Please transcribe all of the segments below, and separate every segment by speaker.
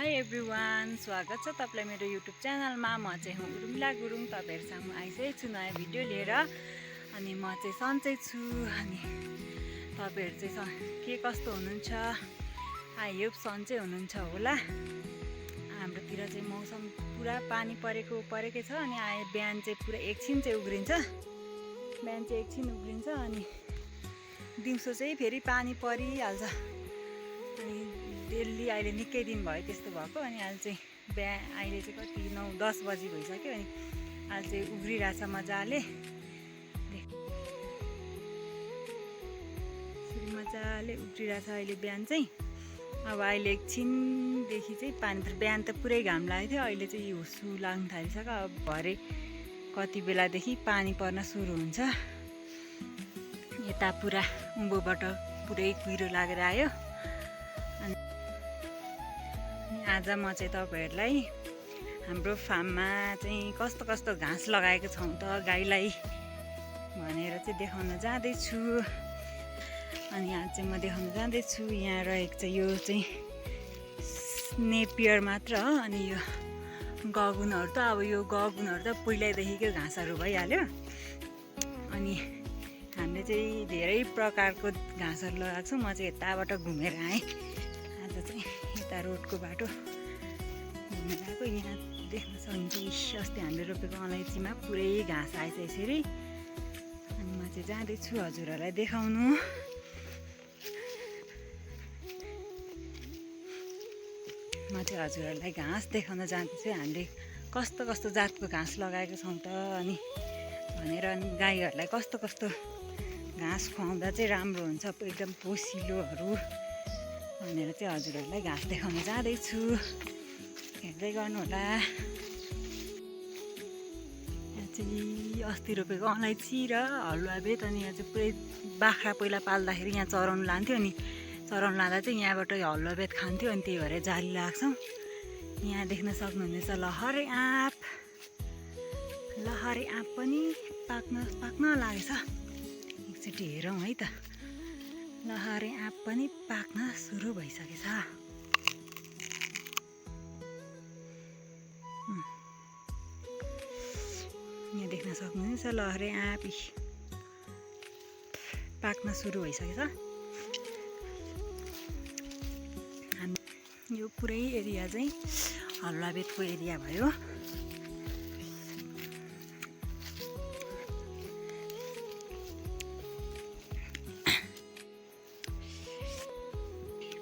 Speaker 1: High everyone, स्वागत छ तपाईलाई मेरो युट्युब च्यानलमा। म चाहिँ हुँ उर्मिला गुरुङ। तपाईहरु सामु आइसकेको छु नयाँ भिडियो लिएर। अनि म चाहिँ सन्चै छु। अनि तपाईहरु चाहिँ के कस्तो हुनुहुन्छ? आई होप सन्चै हुनुहुन्छ होला। हाम्रोतिर चाहिँ मौसम पुरा पानी परेकै छ। अनि बिहान चाहिँ पुरा एकछिन चाहिँ उग्रिन्छ, अनि दिउँसो चाहिँ फेरि पानी परिहाल्छ। अनि डेली अहिले निकै दिन भयो त्यस्तो भएको। अनि अहिले चाहिँ कति 9-10 बजी भइसक्यो। अनि अहिले चाहिँ उग्रिरहेछ मजाले, उग्रिरहेछ अहिले बिहान चाहिँ। अब अहिले एकछिनदेखि चाहिँ पानी बिहान त पुरै घाम लागेको थियो, अहिले चाहिँ हुस्सु लाग्न थालिसक्यो। अब भरे कति बेलादेखि पानी पर्न सुरु हुन्छ। यता पुरा उँभोबाट पुरै कुहिरो लागेर आयो। आज म चाहिँ तपाईहरुलाई हाम्रो फार्ममा चाहिँ कस्तो कस्तो घाँस लगाएको छौं त गाईलाई भनेर चाहिँ देखाउन जाँदैछु। अनि आज चाहिँ म देखाउन जाँदैछु, यहाँ रहेको चाहिँ यो चाहिँ नेपियर मात्र हो। अनि यो गगुनहरु त अब यो गगुनहरु त पहिल्यैदेखिकै घाँसहरु भइहाल्यो। अनि हामीले चाहिँ धेरै प्रकारको घाँसहरु लगाएको छौं। म चाहिँ यताबाट घुमेर आएँ। आज चाहिँ यता रोडको बाटो घुमेर आएको। यहाँ देख्न सक्नुहुन्छ अस्ति हामीले रोपेको अलैँचीमा पुरै घाँस आएछ यसरी। अनि म चाहिँ जाँदैछु हजुरहरूलाई देखाउनु। म चाहिँ हजुरहरूलाई घाँस देखाउन जाँदैछु, हामीले कस्तो कस्तो जातको घाँस लगाएको छौँ त अनि भनेर। अनि गाईहरूलाई कस्तो कस्तो घाँस खुवाउँदा चाहिँ राम्रो हुन्छ एकदम पोसिलोहरू भनेर चाहिँ हजुरहरूलाई घाँस देखाउन जाँदैछु, हेर्दै गर्नु होला। यहाँ चाहिँ अस्ति रोपेको अलैँची र हलुवा बेत। अनि यहाँ चाहिँ पुरै बाख्रा पहिला पाल्दाखेरि यहाँ चराउनु लान्थ्यो। अनि चराउनु लाँदा चाहिँ यहाँबाट हलुवा बेत खान्थ्यो। अनि त्यही भएर जाली लाग्छौँ। यहाँ देख्न सक्नुहुनेछ लहरे आँप पनि पाक्न लागेछ। एकचोटि हेरौँ है त। लहरे आँप पनि पाक्न सुरु भइसकेछ। यहाँ देख्न सक्नुहुन्छ लहरे आँप पाक्न सुरु भइसकेछ। यो पुरै एरिया चाहिँ हलुवा बेतको एरिया भयो।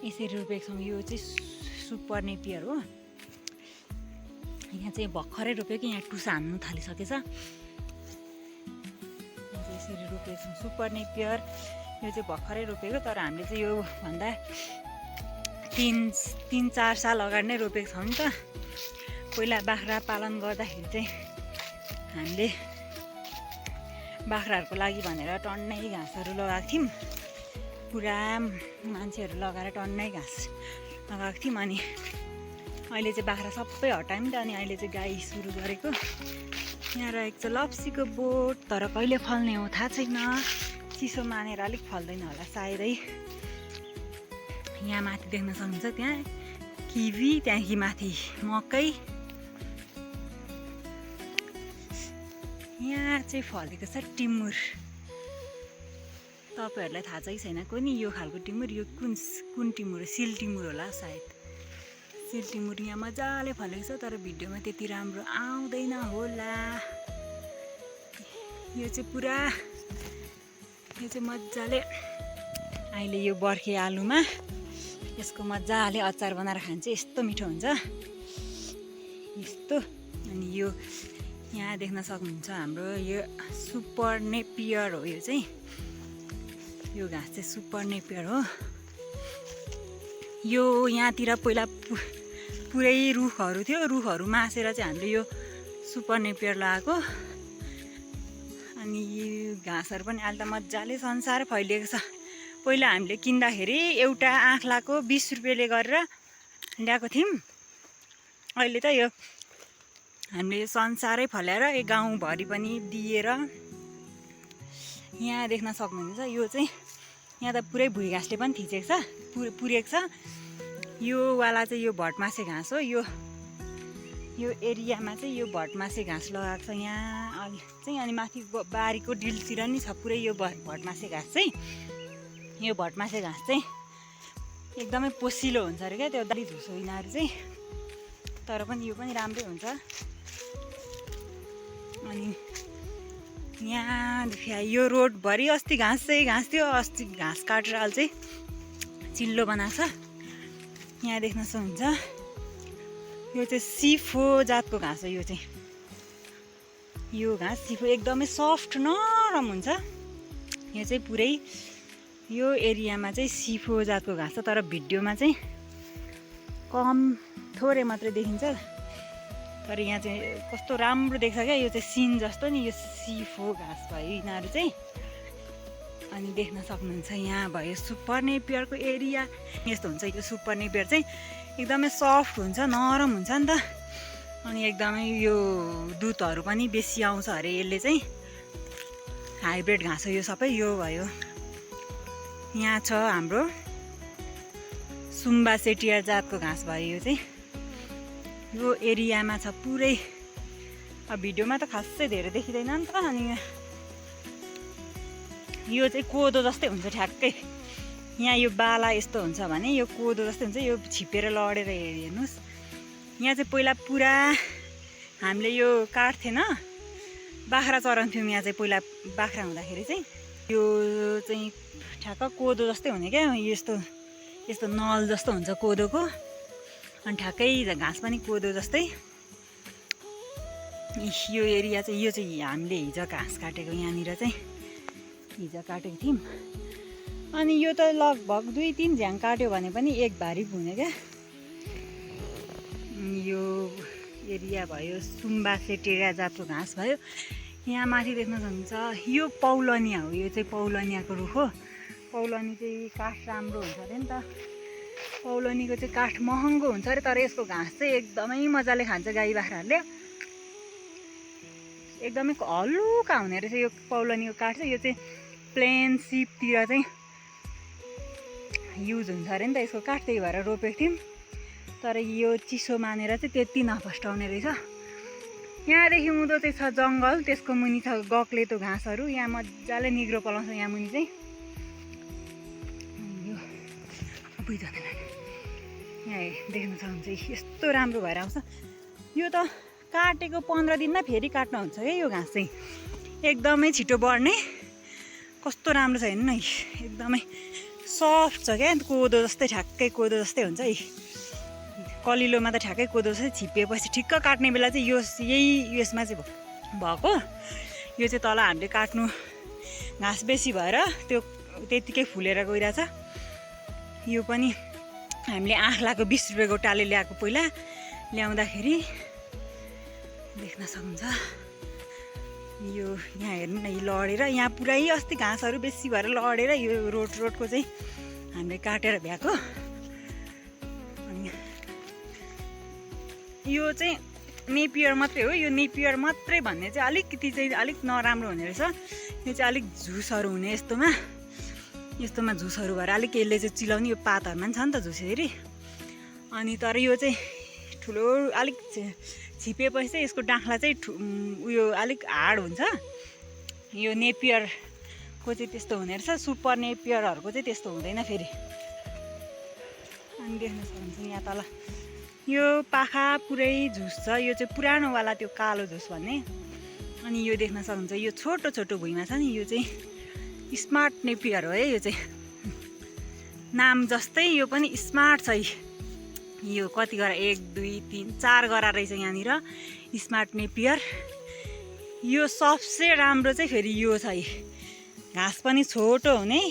Speaker 1: यसरी रोपेको छौँ। यो चाहिँ सुपर नेपियर हो। यहाँ चाहिँ भर्खरै रोपेको, यहाँ टुसा हान्नु थालिसकेछ। यसरी रोपेको छौँ सुपर नेपियर। यो चाहिँ भर्खरै रोपेको, तर हामीले चाहिँ यो भन्दा 3-4 साल अगाडि नै रोपेको छौँ नि त। पहिला बाख्रा पालन गर्दाखेरि चाहिँ हामीले बाख्राहरूको लागि भनेर टन्नै घाँसहरू लगाएको थियौँ। पुरा मान्छेहरू लगाएर टन्नै घाँस लगाएको थियौँ। अनि अहिले चाहिँ बाख्रा सबै हटायौँ त। अनि अहिले चाहिँ गाई सुरु गरेको। यहाँ रहेको छ लप्सीको बोट, तर कहिले फल्ने हो थाहा छैन। चिसो मानेर अलिक फल्दैन होला सायदै। यहाँ माथि देख्न सक्नुहुन्छ त्यहाँ किवी, त्यहाँदेखि माथि मकै। यहाँ चाहिँ फलेको छ टिमुर। तपाईहरुलाई थाहा छ कि छैन कुनै यो खालको टिमुर? यो कुन टिमुर हो? सिल टिमुर होला सायद। सिल टिमुर यहाँ मजाले फलेको छ, तर भिडियोमा त्यति राम्रो आउँदैन होला। यो चाहिँ मजाले अहिले यो बर्खे आलुमा यसको मजाले अचार बनाएर खान्छ, यस्तो मिठो हुन्छ यस्तो। अनि यो यहाँ देख्न सक्नुहुन्छ हाम्रो यो सुपर नेपियर हो। यो चाहिँ यो घाँस चाहिँ सुपर नेपियर हो। यो यहाँतिर पहिला पुरै रुखहरू थियो, रुखहरू मासेर चाहिँ हामीले यो सुपर नेपियर लगाएको। अनि यो घाँसहरू पनि अहिले त मजाले संसार फैलिएको छ। पहिला हामीले किन्दाखेरि एउटा आँख्लाको 20 रुपियाँले गरेर ल्याएको थियौँ। अहिले त यो हामीले संसारै फल्याएर यो गाउँभरि पनि दिएर। यहाँ देख्न सक्नुहुन्छ यो चाहिँ यहाँ त पुरै भुइँ घाँसले पनि थिचेको छ, पुरेको छ। यो वाला चाहिँ यो भटमासे घाँस हो। यो एरियामा चाहिँ यो भटमासे घाँस लगाएको छ यहाँ चाहिँ। अनि माथि बारीको डिलतिर नि छ पुरै यो भटमासे घाँस चाहिँ। यो भटमासे घाँस चाहिँ एकदमै पोसिलो हुन्छ अरे क्या, त्यो दाली झुसो यिनीहरू चाहिँ। तर पनि यो पनि राम्रै हुन्छ। अनि यहाँदेखि यो रोडभरि अस्ति घाँस थियो, अस्ति घाँस काटेर अहिले चाहिँ चिल्लो बनाएको छ। यहाँ देख्न सक्नुहुन्छ यो चाहिँ सिफो जातको घाँस हो। यो चाहिँ यो घाँस सिफो एकदमै सफ्ट नरम हुन्छ। यो चाहिँ पुरै यो एरियामा चाहिँ सिफो जातको घाँस छ। तर भिडियोमा चाहिँ थोरै मात्रै देखिन्छ। तर यहाँ चाहिँ कस्तो राम्रो देख्छ क्या, यो चाहिँ सिन जस्तो नि। यो सिफो घाँस भयो यिनीहरू चाहिँ। अनि देख्न सक्नुहुन्छ यहाँ भयो सुपर नेपियरको एरिया। यस्तो हुन्छ यो सुपर नेपियर चाहिँ एकदमै सफ्ट हुन्छ, नरम हुन्छ नि त। अनि एकदमै यो दुधहरू पनि बेसी आउँछ अरे यसले चाहिँ। हाइब्रिड घाँस हो यो सबै। यो भयो यहाँ छ हाम्रो सुम्बा सेटियर जातको घाँस भयो यो चाहिँ। यो एरियामा छ पुरै। अब भिडियोमा त खासै धेरै देखिँदैन नि त। अनि यो चाहिँ कोदो जस्तै हुन्छ ठ्याक्कै। यहाँ यो बाला यस्तो हुन्छ भने यो कोदो जस्तै हुन्छ। यो छिपेर लडेर हेर्नुहोस्। यहाँ चाहिँ पहिला पुरा हामीले यो काट्थेन, बाख्रा चराउँथ्यौँ यहाँ चाहिँ। पहिला बाख्रा हुँदाखेरि चाहिँ यो चाहिँ ठ्याक्क कोदो जस्तै हुने क्या। यस्तो नल जस्तो हुन्छ कोदोको। अनि ठ्याक्कै घाँस पनि कोदो जस्तै। यो एरिया चाहिँ यो चाहिँ हामीले हिजो घाँस काटेको यहाँनिर चाहिँ हिजो काटेको थियौँ। अनि यो त लगभग 2-3 झ्याङ काट्यो भने पनि एक भारी पुग्ने क्या। यो एरिया भयो सुम्बा सेटेरिया जातको घाँस भयो। यहाँ माथि देख्न सक्नुहुन्छ यो पौलनिया हो। यो चाहिँ पौलनियाको रुख हो। पौलनी चाहिँ काठ राम्रो हुन्छ अरे नि त। पौलनीको चाहिँ काठ महँगो हुन्छ अरे। तर यसको घाँस चाहिँ एकदमै मजाले खान्छ गाई बाख्राहरूले। एकदमै हलुका हुने रहेछ यो पौलनीको काठ चाहिँ। यो चाहिँ प्लेन सिपतिर चाहिँ युज हुन्छ अरे नि त यसको काठ। त्यही भएर रोपेको थियौँ। तर यो चिसो मानेर चाहिँ त्यति नफस्टाउने रहेछ। यहाँदेखि उँधो चाहिँ छ जङ्गल, त्यसको मुनि छ गक्लेतो घाँसहरू। यहाँ मजाले निग्रो पलाउँछ यहाँ मुनि चाहिँ। यो यहाँ देख्न सक्नुहुन्छ यस्तो राम्रो भएर आउँछ। यो त काटेको 15 दिनमा फेरि काट्न हुन्छ क्या यो घाँस चाहिँ। एकदमै छिटो बढ्ने। कस्तो राम्रो छ हेर्नु न, एकदमै सफ्ट छ क्या। कोदो जस्तै ठ्याक्कै कोदो जस्तै हुन्छ है। कलिलोमा त ठ्याक्कै कोदो जस्तै छिपिएपछि ठिक्क काट्ने बेला चाहिँ यही यसमा चाहिँ भएको। यो चाहिँ तल हामीले काट्नु घाँस बेसी भएर त्यो त्यतिकै फुलेर गइरहेछ। यो पनि हामीले आँखलाको 20 रुपियाँको टाले ल्याएको पहिला ल्याउँदाखेरि देख्न सक्नुहुन्छ। यो यहाँ हेर्नु न, यो लडेर यहाँ पुरै अस्ति घाँसहरू बेसी भएर लडेर यो रोडको चाहिँ हामीले काटेर भ्याएको। अनि यो चाहिँ नेपियर मात्रै हो। यो नेपियर मात्रै भन्ने चाहिँ अलिक नराम्रो हुने रहेछ। यो चाहिँ अलिक झुसहरू हुने यस्तोमा झुसहरू भएर अलिक यसले चाहिँ चिलाउने। यो पातहरूमा पनि छ नि त झुसेरी। अनि तर यो चाहिँ ठुलो अलिक छिपेपछि चाहिँ यसको डाँख्ला चाहिँ उयो अलिक हार्ड हुन्छ। यो नेपियरको चाहिँ त्यस्तो हुने रहेछ। सुपर नेपियरहरूको चाहिँ त्यस्तो हुँदैन फेरि। अनि देख्न सक्नुहुन्छ यहाँ तल यो पाखा पुरै झुस छ। यो चाहिँ पुरानोवाला त्यो कालो झुस भन्ने। अनि यो देख्न सक्नुहुन्छ यो छोटो छोटो भुइँमा छ नि, यो चाहिँ स्मार्ट नेपियर हो है। यो चाहिँ नाम जस्तै यो पनि स्मार्ट छ। यो कति गरा 1 2 3 4 गरा रहेछ यहाँनिर स्मार्ट नेपियर। यो सबसे राम्रो चाहिँ फेरि यो छ। घाँस पनि छोटो हुने।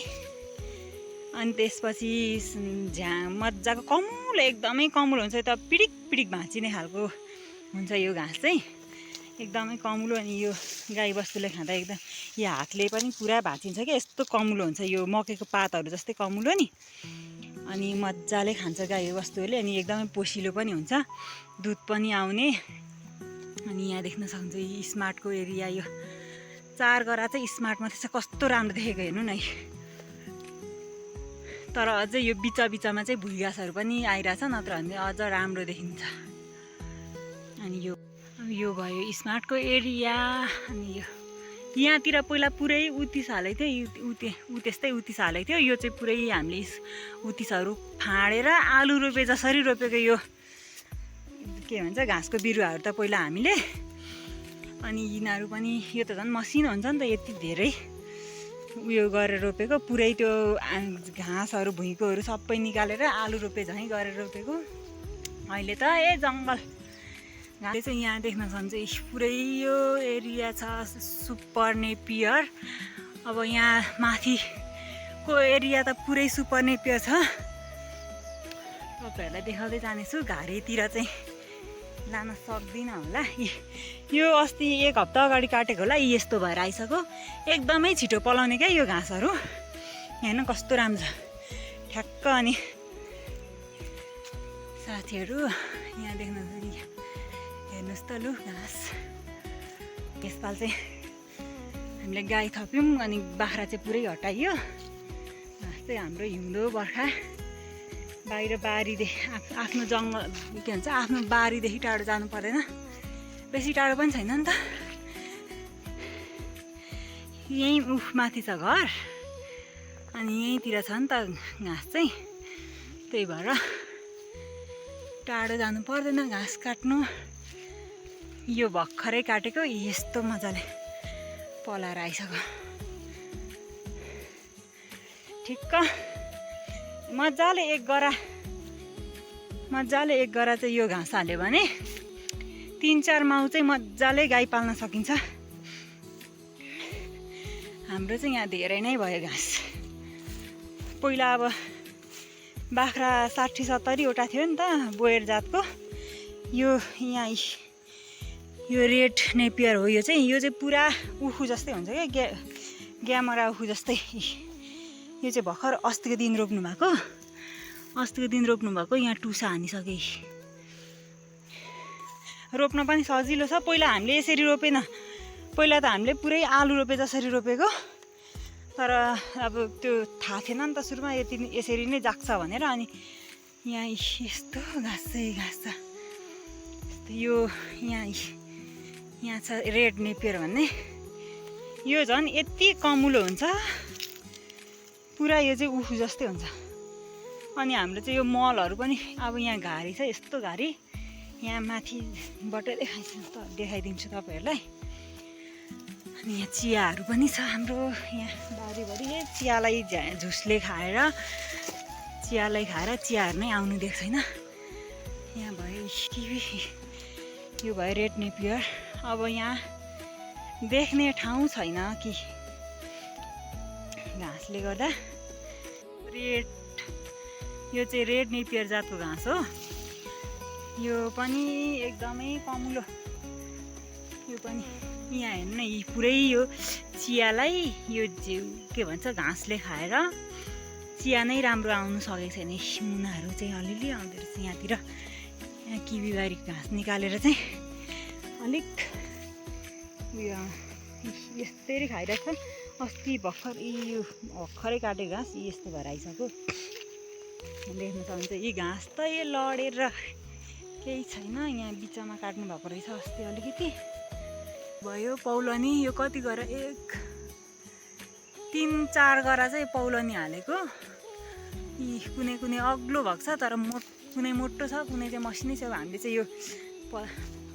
Speaker 1: अनि त्यसपछि मजाको कमुलो, एकदमै कमुलो हुन्छ। त पिडिक भाँचिने खालको हुन्छ यो घाँस चाहिँ। एकदमै कमुलो। अनि यो गाई बस्तुले खाँदा एकदम यो हातले पनि पुरा भाँचिन्छ क्या, यस्तो कमुलो हुन्छ। यो मकैको पातहरू जस्तै कमुलो नि। अनि मजाले खान्छ गाई बस्तुहरूले। अनि एकदमै पोसिलो पनि हुन्छ, दुध पनि आउने। अनि यहाँ देख्न सक्नुहुन्छ यो स्मार्टको एरिया। यो 4 गरा चाहिँ स्मार्ट मात्रै छ। कस्तो राम्रो देखेको हेर्नु न। तर अझै यो बिचमा चाहिँ भुइँ घाँसहरू पनि आइरहेछ, नत्र भने अझ राम्रो देखिन्छ। अनि यो भयो स्मार्टको एरिया। अनि यहाँतिर पहिला पुरै उत्तिस हालेको थियो, त्यस्तै उत्तिस हालेको थियो। यो चाहिँ पुरै हामीले उत्तिसहरू फाँडेर आलु रोपे जसरी रोपेको यो के भन्छ घाँसको बिरुवाहरू त पहिला हामीले। अनि यिनीहरू पनि यो त झन् मसिनो हुन्छ नि त, यति धेरै उयो गरेर रोपेको, पुरै त्यो घाँसहरू भुइँकोहरू सबै निकालेर आलु रोपे झैँ गरेर रोपेको। अहिले त जङ्गल घाँस चाहिँ यहाँ देख्न सक्नुहुन्छ। पुरै यो एरिया छ सुपर नेपियर। अब यहाँ माथिको एरिया त पुरै सुपर नेपियर छ। तपाईँहरूलाई देखाउँदै जानेछु। घारीतिर चाहिँ लान सक्दिनँ होला। यो अस्ति 1 हप्ता अगाडि काटेको होला, यस्तो भएर आइसक्यो। एकदमै छिटो पलाउने क्या यो घाँसहरू। हेर्नु कस्तो राम्रो छ ठ्याक्क। अनि साथीहरू यहाँ देख्न हेर्नुहोस् त लु घाँस। यसपाल चाहिँ हामीले गाई थप्यौँ, अनि बाख्रा चाहिँ पुरै हटाइयो। घाँस चाहिँ हाम्रो हिउँदो बर्खा बाहिर बारीदेखि आफ्नो जङ्गल के भन्छ आफ्नो बारीदेखि टाढो जानु पर्दैन, बेसी टाढो पनि छैन नि त। यहीँ माथि छ घर, अनि यहीँतिर छ नि त घाँस चाहिँ, त्यही भएर टाढो जानु पर्दैन घाँस काट्नु। यो भर्खरै काटेको यस्तो मजाले पलाएर आइसक्यो ठिक्क। मजाले एक गरा चाहिँ यो घाँस हाल्यो भने 3-4 माउ चाहिँ मजाले गाई पाल्न सकिन्छ। हाम्रो चाहिँ यहाँ धेरै नै भयो घाँस। पहिला अब बाख्रा 60-70 वटा थियो नि त बोयर जातको। यो यहाँ यो रेड नेपियर हो। यो चाहिँ पुरा उखु जस्तै हुन्छ क्या, ग्यामरा उखु जस्तै। यो चाहिँ भर्खर अस्तिको दिन रोप्नु भएको। यहाँ टुसा हानिसके। रोप्न पनि सजिलो छ। पहिला हामीले यसरी रोपेन। पहिला त हामीले पुरै आलु रोपे जसरी रोपेको, तर अब त्यो थाहा थिएन नि त सुरुमा यसरी नै जाग्छ भनेर। अनि यहाँ यस्तो घाँस छ। यो यहाँ छ रेड नेपियर भन्ने। यो झन् यति कमुलो हुन्छ, पुरा यो चाहिँ उखु जस्तै हुन्छ। अनि हाम्रो चाहिँ यो मलहरू पनि अब यहाँ घारी छ, यस्तो घारी। यहाँ माथिबाट देखाइदिन्छु तपाईँहरूलाई। अनि यहाँ चियाहरू पनि छ हाम्रो यहाँ बारीभरि। चियालाई झुसले खाएर चियाहरू नै आउनु दिएको छैन। यहाँ भयो किवी, यो भयो रेड नेपियर। अब यहाँ देख्ने ठाउँ छैन कि घाँसले गर्दा। यो चाहिँ रेड नेपियर जातको घाँस हो। यो पनि एकदमै कमुलो। यो पनि यहाँ हेर्नु न, पुरै यो चियालाई यो के भन्छ घाँसले खाएर चिया नै राम्रो आउनु सकेको छैन। मुनाहरू चाहिँ अलिअलि आउँदो रहेछ यहाँतिर। यहाँ किवीबारी घाँस निकालेर चाहिँ अलिक उयो यस्तरी खाइरहेछ। अस्ति भर्खरै काटेको घाँस यस्तो भएर आइसक्यो। देख्न सक्नुहुन्छ यी घाँस त यो लडेर केही छैन। यहाँ बिचमा काट्नु भएको रहेछ अस्ति अलिकति भयो। पौलनी यो कति गरा 3-4 गरा चाहिँ पौलनी हालेको। यी कुनै अग्लो भएको छ, तर कुनै मोटो छ, कुनै चाहिँ मसिनै छ। हामीले चाहिँ यो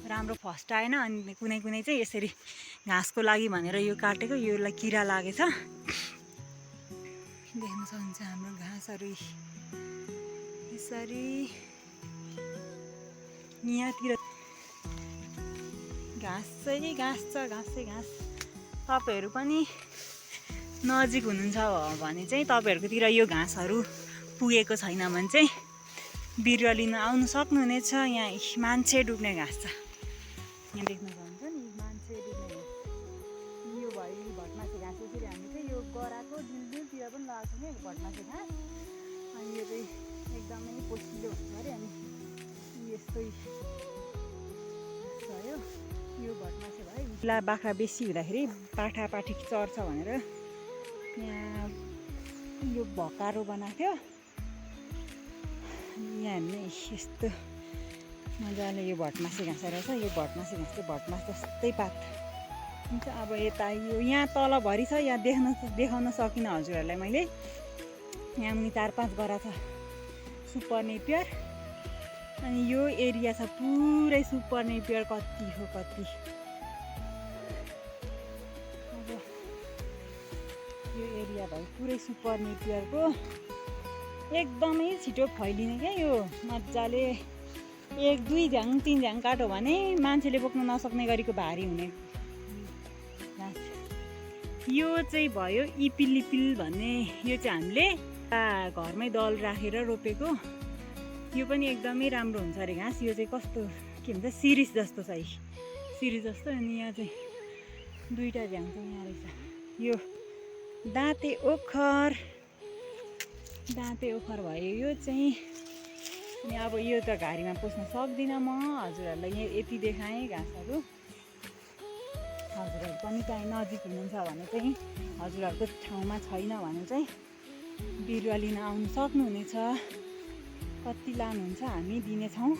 Speaker 1: राम्रो फर्स्ट आएन, अनि कुनै चाहिँ यसरी घाँसको लागि भनेर यो काटेको। योलाई किरा लागेछ। देख्न सक्नुहुन्छ हाम्रो घाँसहरू यसरी। यहाँतिर घाँस छ। तपाईँहरू पनि नजिक हुनुहुन्छ भने चाहिँ तपाईँहरूकोतिर यो घाँसहरू पुगेको छैन भने चाहिँ बिरुवा लिन आउनु सक्नुहुनेछ। यहाँ मान्छे डुब्ने घाँस छ। यहाँ देख्न सक्नुहुन्छ नि मान्छे डुब्ने घाँस। यो भयो भटमासे घाँस। यसरी हामी चाहिँ यो गराको दिलतिर पनि लगाएको छौँ क्या भटमासे घाँस। अनि यो चाहिँ एकदमै पोसिलो हुन्छ अरे। अनि यस्तै भयो यो भटमासे भयो। बाख्रा बेसी हुँदाखेरि पाठा पाठी चर्छ भनेर यहाँ यो भकारो बनाएको थियो। यहाँ हेर्नु यस्तो मजाले यो भटमासे घाँस रहेछ। यो भटमासे घाँस चाहिँ भटमास जस्तै पात हुन्छ। अब यता यो यहाँ तलभरि छ, यहाँ देखाउन सकिनँ हजुरहरूलाई मैले। यहाँ मुनि 4-5 गरा छ सुपर नेपियर। अनि यो एरिया छ पुरै सुपर नेपियर। कति हो कति, अब यो एरिया भयो पुरै सुपर नेपियरको। एकदमै छिटो फैलिने क्या यो, मजाले 1-2 झ्याङ 3 झ्याङ काट्यो भने मान्छेले बोक्न नसक्ने गरीको भारी हुने घाँस। यो चाहिँ भयो इपिलिपिल भन्ने। यो चाहिँ हामीले घरमै दल राखेर रोपेको। यो पनि एकदमै राम्रो हुन्छ अरे घाँस। यो चाहिँ कस्तो के भन्छ, सिरिस जस्तो छ, सिरिस जस्तो। अनि यहाँ चाहिँ 2टा झ्याङ चाहिँ यहाँ रहेछ। यो दाँते ओखर भयो यो चाहिँ। अनि अब यो त घारीमा पोस्न सक्दिनँ म, हजुरहरूलाई यहाँ यति देखाएँ घाँसहरू। हजुरहरू पनि चाहिँ नजिक हुनुहुन्छ भने चाहिँ, हजुरहरूको ठाउँमा छैन भने चाहिँ बिरुवा लिन आउनु सक्नुहुनेछ। कति लानुहुन्छ हामी दिनेछौँ।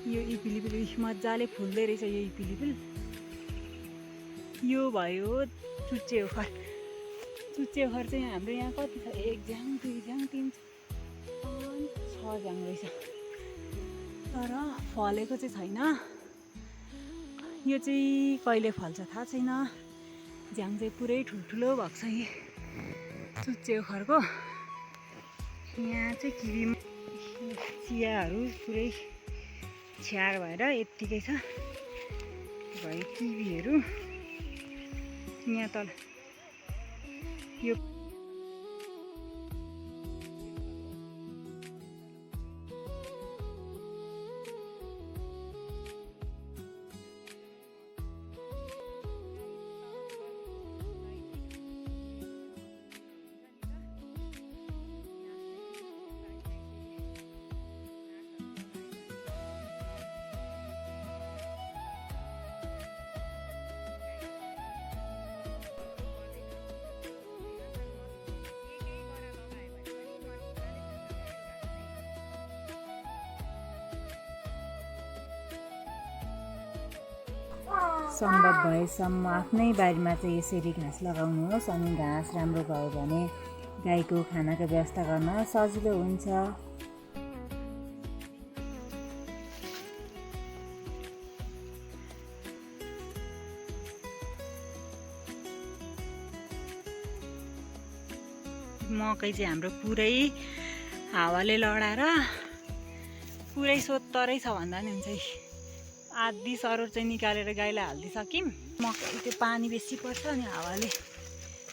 Speaker 1: यो इपिलिपिल मजाले फुल्दै रहेछ। यो इपिलिपिल। यो भयो चुच्चे ओखर। चुच्चे ओखर चाहिँ हाम्रो यहाँ कति छ, 1 झ्याङ 2 झ्याङ 3 5 6 झ्याङ रहेछ। तर फलेको चाहिँ छैन। यो चाहिँ कहिले फल्छ थाहा छैन। झ्याङ चाहिँ पुरै ठुल्ठुलो भएको छ यो चुच्चे ओखरको। यहाँ चाहिँ किबी चियाहरू पुरै छ्यार भएर यत्तिकै छ। भयो किबीहरू यहाँ तल। यो सम्भव भएसम्म आफ्नै बारीमा चाहिँ यसरी घाँस लगाउनुहोस्। अनि घाँस राम्रो भयो भने गाईको खानाको व्यवस्था गर्न सजिलो हुन्छ। मकै चाहिँ हाम्रो पुरै हावाले लडाएर पुरै सोत्तरै छ भन्दा नि हुन्छ। आधी सरोड चाहिँ निकालेर गाईलाई हालिदिइसक्यौँ। मकै त्यो पानी बेसी पर्छ, अनि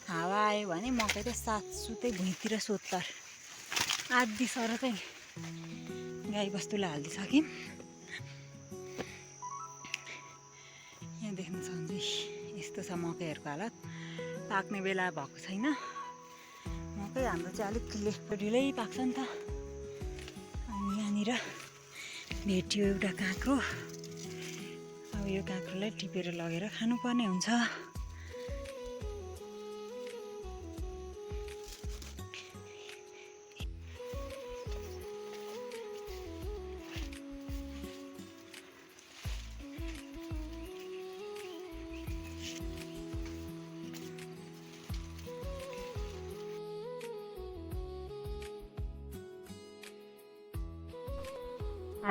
Speaker 1: हावा आयो भने मकै चाहिँ सातसुतै भुइँतिर सोत्तर। आधी सरो चाहिँ गाई बस्तुलाई हालिदिइसक्यौँ। यहाँ देख्न सक्नुहुन्छ यस्तो छ मकैहरूको हालत। पाक्ने बेला भएको छैन मकै। हाम्रो चाहिँ अलिक ढिलै पाक्छ नि त। अनि यहाँनिर भेट्यो एउटा काँक्रो। अब यो काँक्रोलाई टिपेर लगेर खानुपर्ने हुन्छ।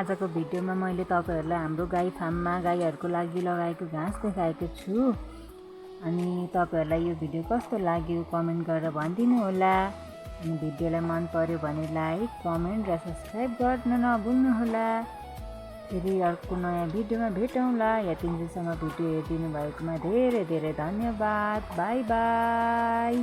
Speaker 1: आजको भिडियोमा मैले तपाईहरुलाई हाम्रो गाई फार्ममा गाईहरूको लागि लगाएको घाँस देखाएको छु। अनि तपाईहरुलाई यो भिडियो कस्तो लाग्यो कमेन्ट गरेर भनिदिनु होला। अनि भिडियोलाई मन पर्यो भने लाइक, कमेन्ट र सब्स्क्राइब गर्न नभुल्नु होला। फेरि अर्को नयाँ भिडियोमा भेटौँला। यतिन्जेलसम्म भिडियो हेरिदिनु भएकोमा धेरै धेरै धन्यवाद। By by.